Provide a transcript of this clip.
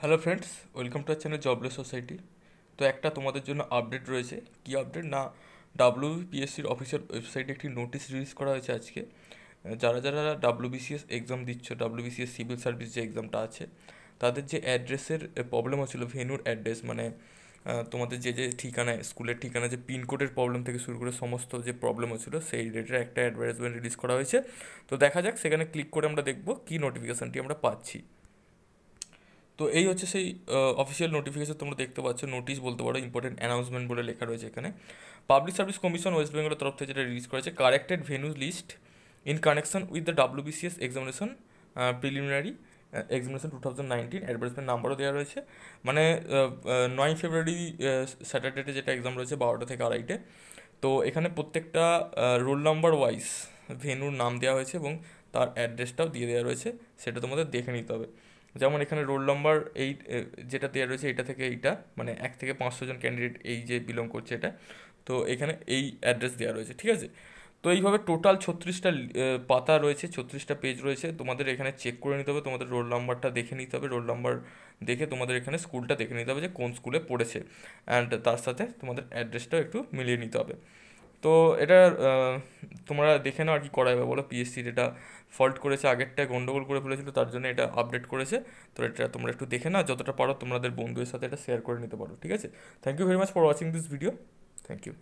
Hello friends, welcome to our channel jobless society. তো একটা তোমাদের জন্য আপডেট রয়েছে। কি আপডেট না, ডাব্লিউবিপিএসসির অফিসিয়াল ওয়েবসাইটে একটি নোটিশ রিলিজ করা হয়েছে আজকে। যারা যারা ডাব্লিউবিসিএস এক্সাম দিচ্ছ, ডাব্লিউবিসিএস সিভিল সার্ভিস যে এক্সামটা আছে, তাদের যে অ্যাড্রেসের প্রবলেম হচ্ছিলো, ভেন্যুর অ্যাড্রেস মানে তোমাদের যে যে ঠিকানায়, স্কুলের ঠিকানা, যে পিনকোডের প্রবলেম থেকে শুরু করে সমস্ত যে প্রবলেম হচ্ছিলো, সেই রিলেটেড একটা অ্যাডভার্টাইজমেন্ট রিলিজ করা হয়েছে। তো দেখা যাক, সেখানে ক্লিক করে আমরা দেখবো কী নোটিফিকেশানটি আমরা পাচ্ছি। তো এই হচ্ছে সেই অফিসিয়াল নোটিফিকেশন, তোমরা দেখতে পাচ্ছ, নোটিশ বলতে পারো, ইম্পর্টেন্ট অ্যানাউন্সমেন্ট বলে লেখা রয়েছে এখানে। পাবলিক সার্ভিস কমিশন ওয়েস্ট বেঙ্গলের তরফ থেকে যেটা রিলিজ করেছে, corrected venue list in connection with the WBCS examination preliminary examination 2019, advertisement নাম্বারও দেওয়া রয়েছে। মানে 9 ফেব্রুয়ারি স্যাটারডেতে যেটা এক্সাম রয়েছে 12টা থেকে 2:30। তো এখানে প্রত্যেকটা রোল নাম্বার ওয়াইজ ভেন্যুর নাম দেওয়া হয়েছে এবং তার অ্যাড্রেসটাও দিয়ে দেওয়া রয়েছে, সেটা তোমাদের দেখে নিতে হবে। যেমন এখানে রোল নাম্বার যেটা দেওয়া রয়েছে, এটা থেকে এইটা, মানে 1 থেকে 500 জন ক্যান্ডিডেট এই যে বিলং করছে এটা। তো এখানে এই অ্যাড্রেস দেওয়া রয়েছে, ঠিক আছে। তো এইভাবে টোটাল 36টা পাতা রয়েছে, 36টা পেজ রয়েছে। তোমাদের এখানে চেক করে নিতে হবে, তোমাদের রোল নাম্বারটা দেখে নিতে হবে, রোল নাম্বার দেখে তোমাদের এখানে স্কুলটা দেখে নিতে হবে যে কোন স্কুলে পড়েছে, অ্যান্ড তার সাথে তোমাদের অ্যাড্রেসটাও একটু মিলিয়ে নিতে হবে। তো এটা তোমরা দেখে নাও আর কি করা যাবে বলো। পিএসসির এটা ফল্ট করেছে, আগেরটা গন্ডগোল করে ফেলেছিল, তার জন্য এটা আপডেট করেছে। তো এটা তোমরা একটু দেখে নাও, যতটা পারো তোমাদের বন্ধুদের সাথে এটা শেয়ার করে নিতে পারো, ঠিক আছে। Thank you very much for watching this video. Thank you.